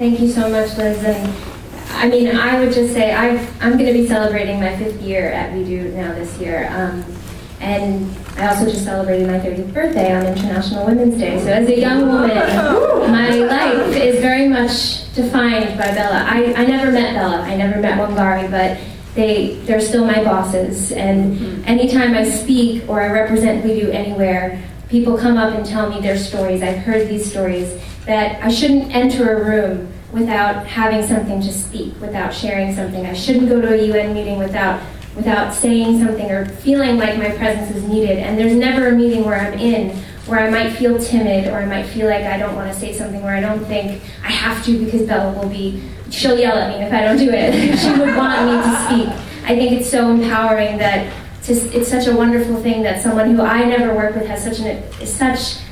Thank you so much, Liz. And I mean, I would just say I'm going to be celebrating my 5th year at We Do now this year. And I also just celebrated my 30th birthday on International Women's Day. So as a young woman, my life is very much defined by Bella. I never met Bella. I never met Wangari, but they're still my bosses. And anytime I speak or I represent We Do anywhere, people come up and tell me their stories. I've heard these stories that I shouldn't enter a room without having something to speak, without sharing something. I shouldn't go to a UN meeting without saying something or feeling like my presence is needed. And there's never a meeting where I'm in where I might feel timid or I might feel like I don't want to say something, where I don't think I have to because Bella she'll yell at me if I don't do it. She would want me to speak. I think it's so empowering that it's such a wonderful thing that someone who I never worked with has such an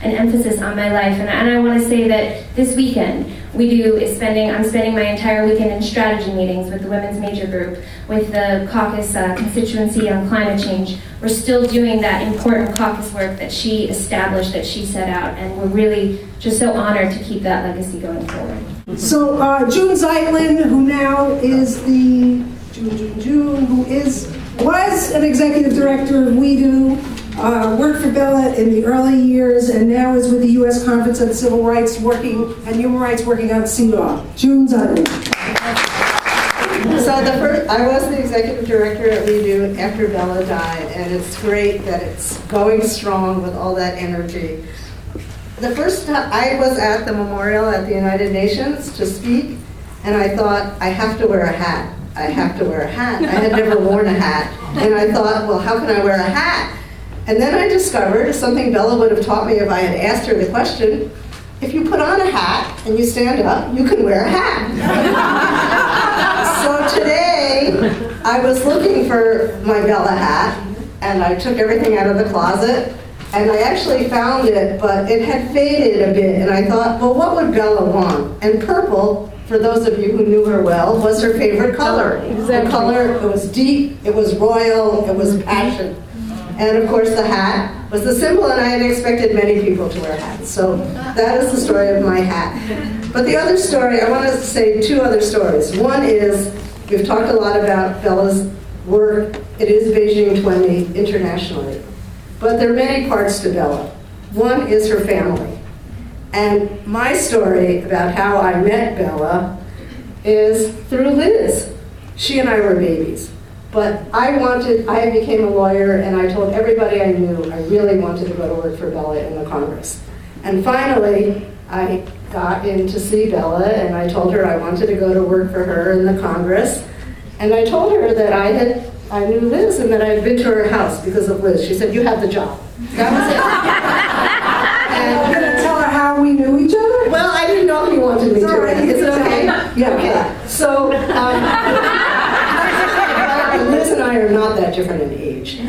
emphasis on my life. And I want to say that this weekend, I'm spending my entire weekend in strategy meetings with the Women's Major Group, with the caucus constituency on climate change. We're still doing that important caucus work that she established, that she set out, and we're really just so honored to keep that legacy going forward. So June Zeitlin, who now is was an executive director of We Do, worked for Bella in the early years, and now is with the U.S. Conference on Civil Rights and Human Rights working on CEDAW. June Zeitlin. So I was the executive director at We Do after Bella died, and it's great that it's going strong with all that energy. The first time I was at the memorial at the United Nations to speak, and I thought, I have to wear a hat. I have to wear a hat. I had never worn a hat. And I thought, well, how can I wear a hat? And then I discovered something Bella would have taught me if I had asked her the question: if you put on a hat and you stand up, you can wear a hat. So today, I was looking for my Bella hat, and I took everything out of the closet, and I actually found it, but it had faded a bit, and I thought, well, what would Bella want? And purple, for those of you who knew her well, was her favorite color. Exactly. The color, it was deep, it was royal, it was passion. And of course the hat was the symbol, and I had expected many people to wear hats. So that is the story of my hat. But the other story, I want to say 2 other stories. One is, we've talked a lot about Bella's work. It is Beijing 20 internationally. But there are many parts to Bella. One is her family. And my story about how I met Bella is through Liz. She and I were babies. But I became a lawyer, and I told everybody I knew I really wanted to go to work for Bella in the Congress. And finally, I got in to see Bella, and I told her I wanted to go to work for her in the Congress. And I told her that I knew Liz and that I had been to her house because of Liz. She said, you have the job. That was it. And you're going to tell her how we knew each other? Well, I didn't know if you wanted me to. Right. Is it okay? Yeah. Okay. So, Liz and I are not that different in age.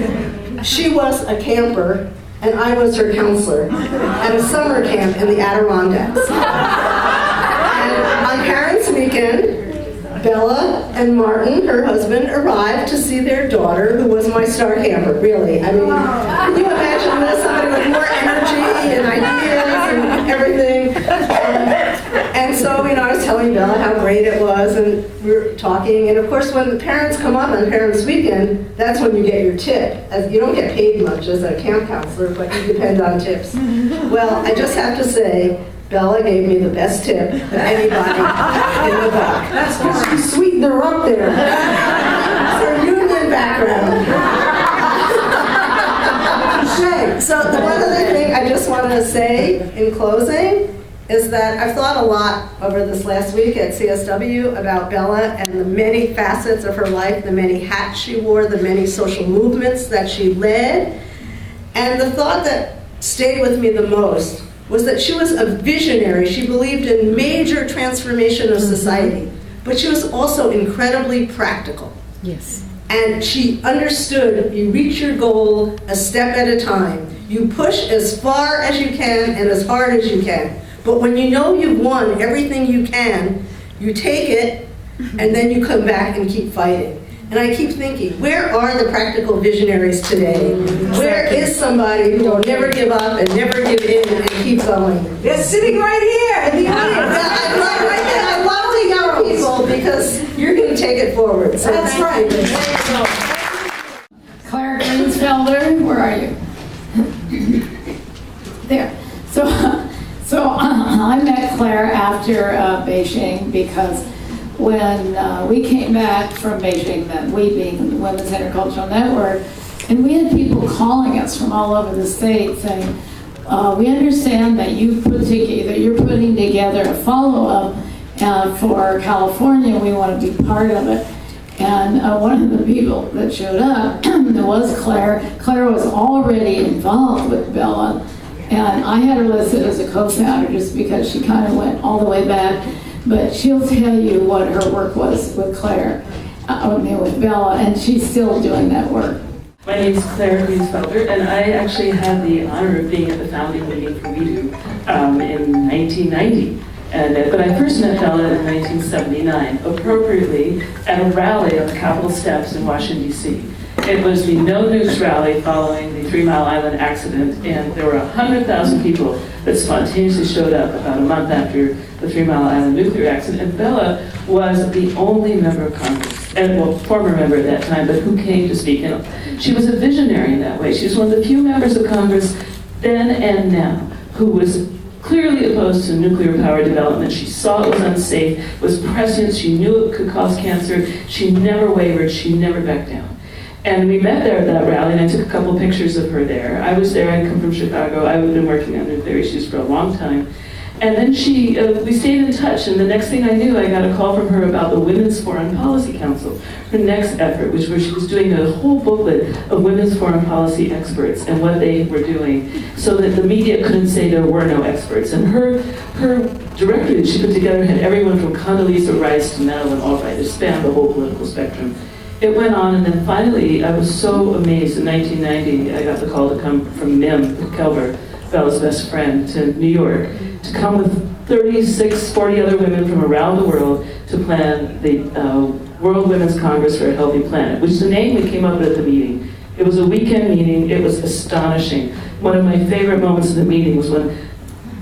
She was a camper, and I was her counselor at a summer camp in the Adirondacks. And on Parents' Weekend, Bella and Martin, her husband, arrived to see their daughter, who was my star camper, really. I mean, can you imagine this? Somebody with more energy and ideas and everything. And so, I was telling Bella how great it was, and we were talking. And of course, when the parents come up on Parents' Weekend, that's when you get your tip. You don't get paid much as a camp counselor, but you depend on tips. Well, I just have to say, Bella gave me the best tip of anybody in the book. That's because you sweetened her up there. It's her union background. So the one other thing I just want to say in closing is that I've thought a lot over this last week at CSW about Bella and the many facets of her life, the many hats she wore, the many social movements that she led. And the thought that stayed with me the most was that she was a visionary. She believed in major transformation of society, but she was also incredibly practical. Yes. And she understood you reach your goal a step at a time. You push as far as you can and as hard as you can. But when you know you've won everything you can, you take it and then you come back and keep fighting. And I keep thinking, where are the practical visionaries today? Where is somebody who will never give up and never give in and keep going? They're sitting right here in the audience. I love forward. So That's thank you. right. Claire Greensfelder, where are you? There. So I met Claire after Beijing because when we came back from Beijing, that we being the Women's Intercultural Network, and we had people calling us from all over the state saying, we understand that you're putting together a follow-up for California. We want to be part of it. And one of the people that showed up was Claire. Claire was already involved with Bella, and I had her listed as a co-founder just because she kind of went all the way back. But she'll tell you what her work was with Claire, with Bella, and she's still doing that work. My name is Claire Greensfelder, and I actually had the honor of being at the founding meeting for We Do in 1990. But I first met Bella in 1979, appropriately at a rally on the Capitol steps in Washington, D.C. It was the No Nukes rally following the 3 Mile Island accident, and there were 100,000 people that spontaneously showed up about a month after the 3 Mile Island nuclear accident. And Bella was the only member of Congress, and well, former member at that time, but who came to speak. And she was a visionary in that way. She was one of the few members of Congress then and now who was clearly opposed to nuclear power development. She saw it was unsafe, it was prescient, she knew it could cause cancer. She never wavered, she never backed down. And we met there at that rally, and I took a couple pictures of her there. I was there, I'd come from Chicago, I had been working on nuclear issues for a long time. And then we stayed in touch, and the next thing I knew, I got a call from her about the Women's Foreign Policy Council, her next effort, which where she was doing a whole booklet of women's foreign policy experts and what they were doing, so that the media couldn't say there were no experts. And her directory that she put together had everyone from Condoleezza Rice to Madeleine Albright. It spanned the whole political spectrum. It went on, and then finally, I was so amazed. In 1990, I got the call to come from Mim Kelber, Bella's best friend, to New York, to come with 40 other women from around the world to plan the World Women's Congress for a Healthy Planet, which is the name we came up with at the meeting. It was a weekend meeting. It was astonishing. One of my favorite moments of the meeting was when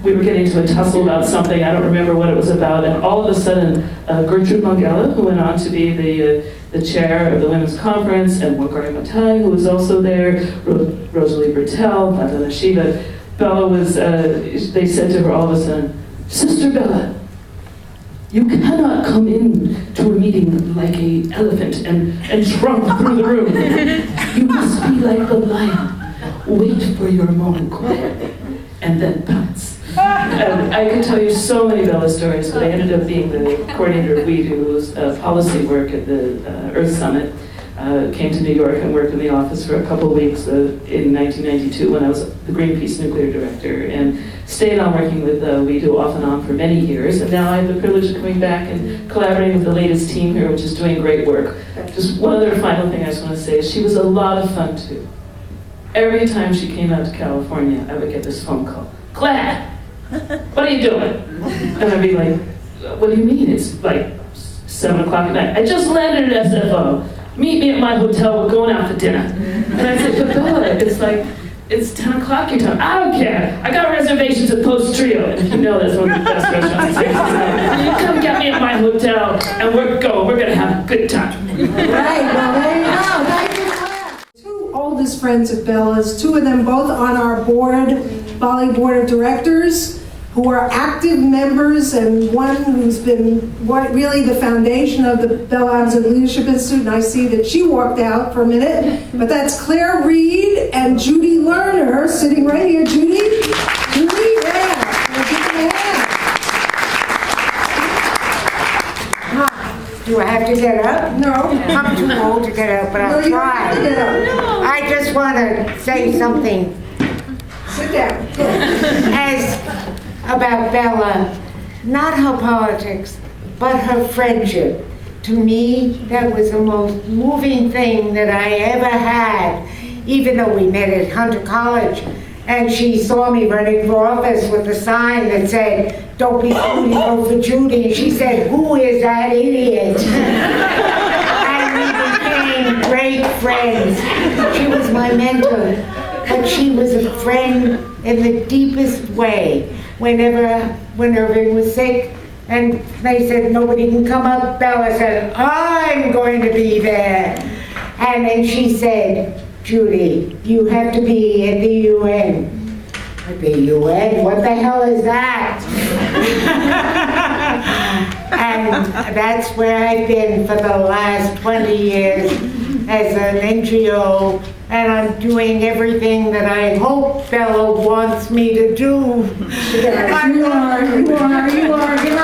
we were getting into a tussle about something. I don't remember what it was about, and all of a sudden, Gertrude Mongella, who went on to be the chair of the Women's Conference, and Wakari Matai, who was also there, Rosalie Bertel, Vandana Shiva. Bella was, they said to her all of a sudden, Sister Bella, you cannot come in to a meeting like an elephant and trump through the room. You must be like the lion. Wait for your moment quietly, and then pounce. I could tell you so many Bella stories, but I ended up being the coordinator of We Do's policy work at the Earth Summit. Came to New York and worked in the office for a couple of weeks in 1992 when I was the Greenpeace nuclear director, and stayed on working with We Do off and on for many years. And now I have the privilege of coming back and collaborating with the latest team here, which is doing great work. Just one other final thing I just want to say is she was a lot of fun too. Every time she came out to California, I would get this phone call. Claire, what are you doing? And I'd be like, what do you mean? It's like 7 o'clock at night. I just landed at SFO. Meet me at my hotel, we're going out for dinner. And I said, but Bella, it's 10 o'clock your time. I don't care. I got reservations at Post Trio. And if you know, that's one of the best restaurants in San You come get me at my hotel, and we're gonna have a good time. Right, well, there you go. Thank you, Claire. Two oldest friends of Bella's, two of them both on our board, Bali Board of Directors, who are active members, and one who's been really the foundation of the Bella Abzug Leadership Institute, and I see that she walked out for a minute, but that's Claire Reed and Judy Lerner, sitting right here. Judy? Judy, yeah. Do I have to get up? No. I'm too old to get up, but I'll No, you don't have to try. get up. I just want to say something Sit down. about Bella, not her politics, but her friendship. To me, that was the most moving thing that I ever had, even though we met at Hunter College, and she saw me running for office with a sign that said, "Don't be foolish, vote for Judy." And she said, "Who is that idiot?" And we became great friends. She was my mentor, but she was a friend in the deepest way. When Irving was sick And they said, nobody can come up. Bella said, I'm going to be there. And then she said, Judy, you have to be at the UN. At the UN? What the hell is that? And that's where I've been for the last 20 years as an NGO, and I'm doing everything that I hope Bella wants me to do. Yes, you are. Give a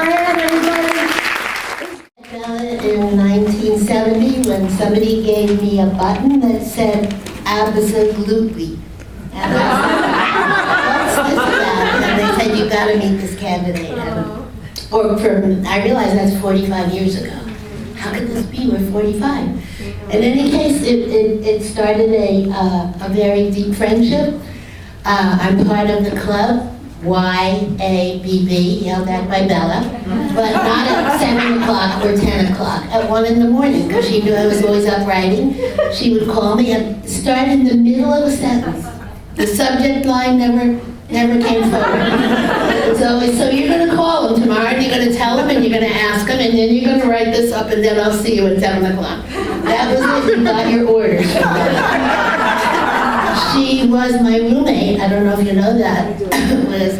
hand, everybody. Bella in 1970 when somebody gave me a button that said absolutely. And I said, what's this about? And they said, you gotta meet this candidate. I realized that's 45 years ago. How could this be? We're 45. In any case, it started a very deep friendship. I'm part of the club, YABB, yelled at by Bella, but not at 7 o'clock or 10 o'clock, at 1 in the morning, because she knew I was always up writing. She would call me and start in the middle of a sentence. The subject line never came forward. It's always, so you're going to call him tomorrow, and you're going to tell him, and you're going to ask him, and then you're going to write this up, and then I'll see you at 7 o'clock. That was it. You got your orders. She was my roommate. I don't know if you know that. Was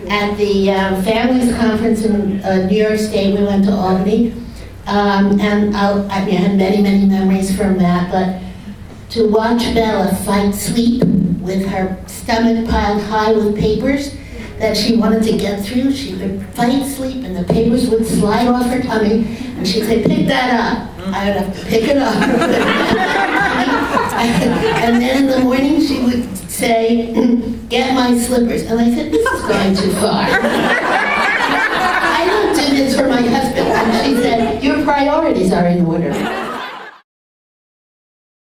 at the Families Conference in New York State. We went to Albany, and I had many memories from that. But to watch Bella fight sleep with her stomach piled high with papers that she wanted to get through, she would fight sleep, and the papers would slide off her tummy, and she'd say, "Pick that up." I would have to pick it up. And then in the morning she would say, "Get my slippers." And I said, "This is going too far. I don't do this for my husband." And she said, "Your priorities are in order."